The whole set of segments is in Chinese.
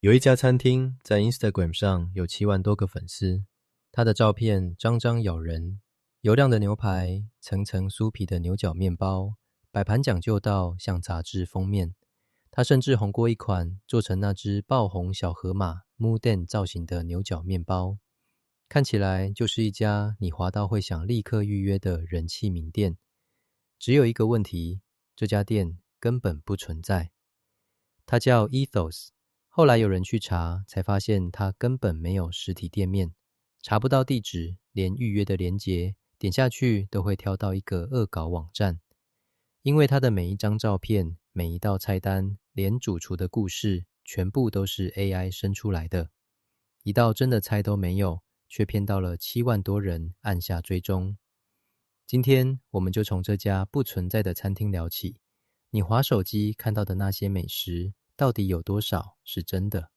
有一家餐厅在 Instagram 上有7万多个粉丝，它的照片张张咬人，油亮的牛排，层层酥皮的牛角面包，摆盘讲究到像杂志封面。它甚至红过一款做成那只爆红小河马 Mooden 造型的牛角面包，看起来就是一家你滑到会想立刻预约的人气名店。只有一个问题，这家店根本不存在。它叫 Ethos，后来有人去查，才发现它根本没有实体店面，查不到地址，连预约的连结点下去都会挑到一个恶搞网站。因为它的每一张照片、每一道菜单，连主厨的故事，全部都是 AI 生出来的。一道真的菜都没有，却骗到了7万多人按下追踪。今天我们就从这家不存在的餐厅聊起，你滑手机看到的那些美食，到底有多少是真的？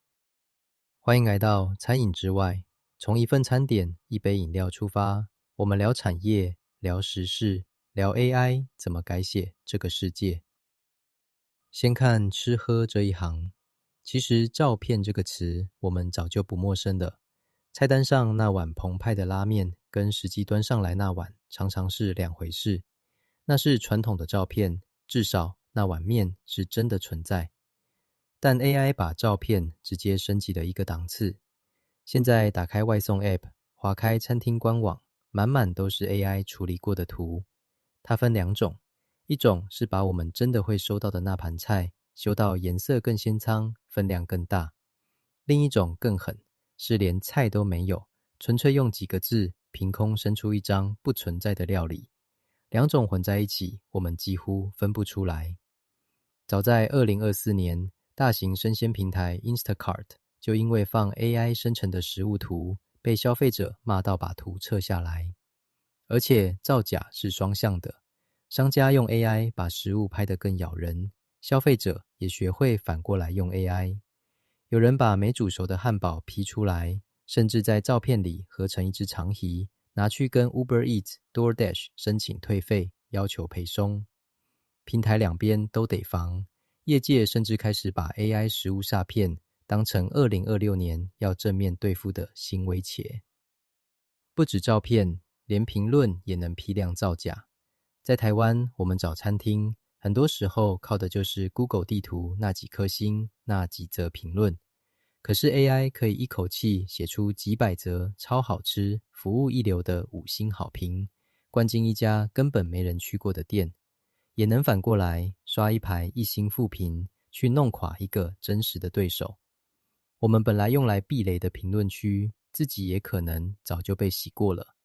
欢迎来到餐饮之外，从一份餐点、一杯饮料出发，我们聊产业，聊时事，聊 AI 怎么改写这个世界。先看吃喝这一行，其实照片这个词我们早就不陌生了。菜单上那碗澎湃的拉面跟实际端上来那碗常常是两回事。那是传统的照片，至少那碗面是真的存在。但 AI 把照片直接升级了一个档次。现在打开外送 App， 滑开餐厅官网，满满都是 AI 处理过的图。它分两种，一种是把我们真的会收到的那盘菜修到颜色更鲜苍，分量更大。另一种更狠，是连菜都没有，纯粹用几个字凭空生出一张不存在的料理。两种混在一起，我们几乎分不出来。早在2024年，大型生鲜平台 Instacart 就因为放 AI 生成的食物图，被消费者骂到把图撤下来。而且造假是双向的，商家用 AI 把食物拍得更咬人，消费者也学会反过来用 AI。有人把没煮熟的汉堡 P 出来，甚至在照片里合成一只长颐，拿去跟 Uber Eats、DoorDash 申请退费，要求赔松。平台两边都得防，业界甚至开始把 AI 食物诈骗当成2026年要正面对付的新威胁。不止照片，连评论也能批量造假。在台湾，我们找餐厅，很多时候靠的就是 Google 地图那几颗星、那几则评论。可是 AI 可以一口气写出几百则超好吃、服务一流的5星好评，灌进一家根本没人去过的店。也能反过来刷一排1星负评，去弄垮一个真实的对手。我们本来用来避雷的评论区，自己也可能早就被洗过了。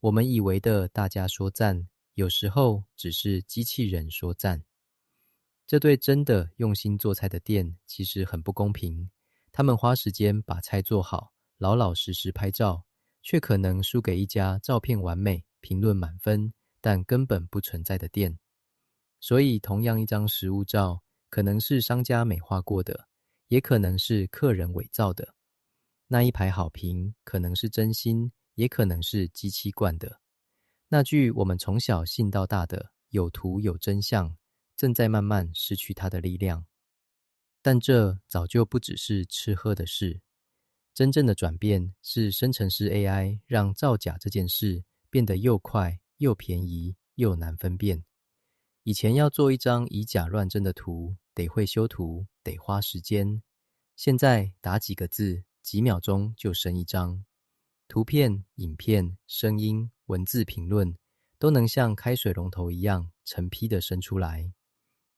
我们以为的大家说赞，有时候只是机器人说赞。这对真的用心做菜的店其实很不公平，他们花时间把菜做好，老老实实拍照，却可能输给一家照片完美、评论满分，但根本不存在的店。所以同样一张食物照，可能是商家美化过的，也可能是客人伪造的。那一排好评可能是真心，也可能是机器灌的。那句我们从小信到大的有图有真相，正在慢慢失去它的力量。但这早就不只是吃喝的事，真正的转变是生成式 AI 让造假这件事变得又快又便宜又难分辨。以前要做一张以假乱真的图，得会修图，得花时间。现在打几个字，几秒钟就生一张。图片、影片、声音、文字评论，都能像开水龙头一样成批的生出来。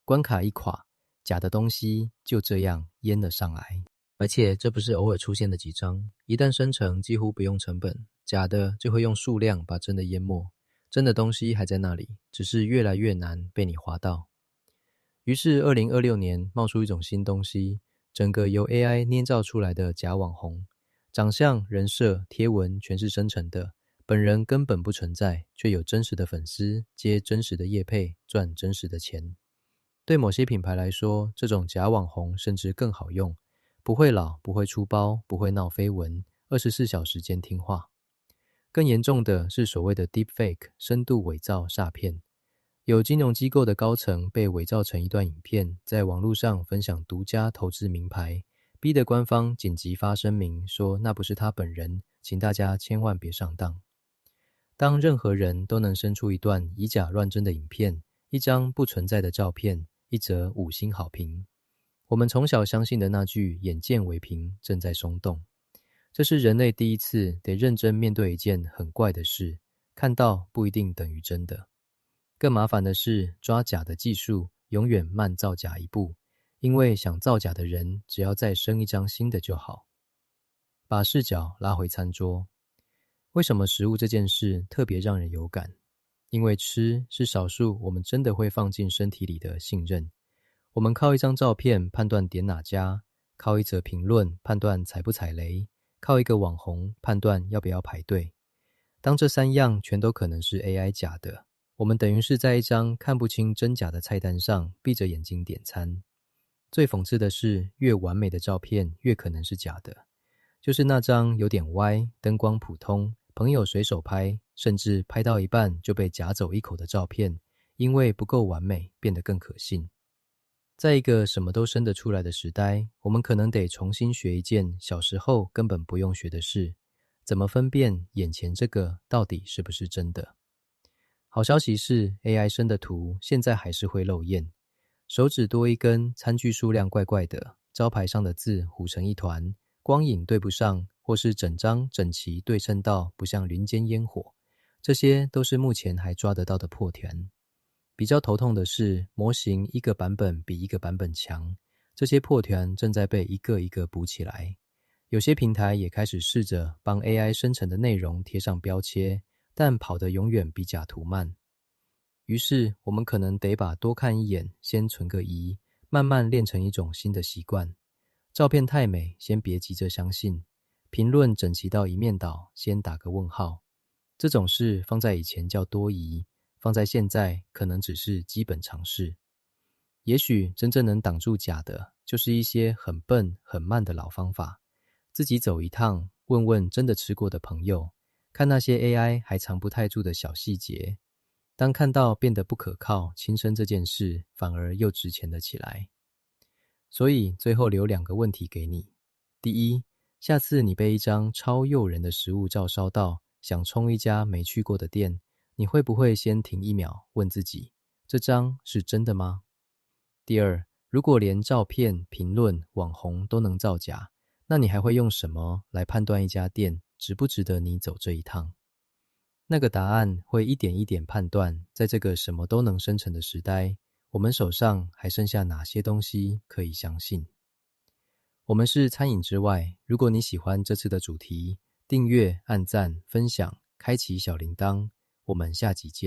关卡一垮，假的东西就这样淹了上来。而且这不是偶尔出现的几张，一旦生成几乎不用成本，假的就会用数量把真的淹没。真的东西还在那里，只是越来越难被你滑到。于是2026年冒出一种新东西，整个由 AI 捏造出来的假网红，长相、人设、贴文全是生成的，本人根本不存在，却有真实的粉丝，接真实的业配，赚真实的钱。对某些品牌来说，这种假网红甚至更好用，不会老，不会出包，不会闹绯闻，24小时监听话。更严重的是所谓的 Deepfake 深度伪造诈骗，有金融机构的高层被伪造成一段影片，在网络上分享独家投资名牌，逼得官方紧急发声明说那不是他本人，请大家千万别上当。当任何人都能生出一段以假乱真的影片，一张不存在的照片，一则5星好评，我们从小相信的那句眼见为凭正在松动。这是人类第一次得认真面对一件很怪的事，看到不一定等于真的。更麻烦的是，抓假的技术永远慢造假一步，因为想造假的人只要再生一张新的就好。把视角拉回餐桌，为什么食物这件事特别让人有感？因为吃是少数我们真的会放进身体里的信任。我们靠一张照片判断点哪家，靠一则评论判断踩不踩雷，靠一个网红判断要不要排队。当这3样全都可能是 AI 假的，我们等于是在一张看不清真假的菜单上闭着眼睛点餐。最讽刺的是，越完美的照片越可能是假的。就是那张有点歪、灯光普通、朋友随手拍，甚至拍到一半就被夹走一口的照片，因为不够完美，变得更可信。在一个什么都生得出来的时代，我们可能得重新学一件小时候根本不用学的事，怎么分辨眼前这个到底是不是真的。好消息是 AI 生的图现在还是会漏验，手指多一根，餐具数量怪怪的，招牌上的字糊成一团，光影对不上，或是整张整齐对称到不像林间烟火，这些都是目前还抓得到的破团。比较头痛的是，模型一个版本比一个版本强，这些破团正在被一个一个补起来。有些平台也开始试着帮 AI 生成的内容贴上标签，但跑得永远比假图慢。于是我们可能得把多看一眼先存个疑，慢慢练成一种新的习惯。照片太美，先别急着相信；评论整齐到一面倒，先打个问号。这种事放在以前叫多疑，放在现在可能只是基本常识。也许真正能挡住假的，就是一些很笨很慢的老方法。自己走一趟，问问真的吃过的朋友，看那些 AI 还藏不太住的小细节。当看到变得不可靠亲身这件事，反而又值钱了起来。所以最后留2个问题给你。第一，下次你被一张超诱人的食物照烧到，想冲一家没去过的店，你会不会先停1秒，问自己，这张是真的吗？第二，如果连照片、评论、网红都能造假，那你还会用什么来判断一家店值不值得你走这一趟？那个答案会一点一点判断，在这个什么都能生成的时代，我们手上还剩下哪些东西可以相信。我们是餐饮之外，如果你喜欢这次的主题，订阅、按赞、分享，开启小铃铛，我们下集见。